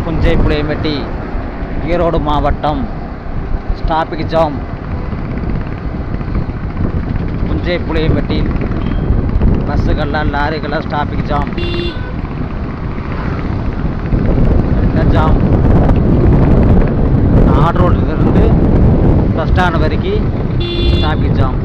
புஞ்சை புளியம்பட்டி ஈரோடு மாவட்டம் traffic jam. புஞ்சை Puliyampatti பஸ்ஸுகள்லாம் லாரிகள்லாம் traffic jam. என்ன jam? Add ரோட்லேருந்து பஸ் ஸ்டாண்ட் வரைக்கும் டிராஃபிக் ஜாம்.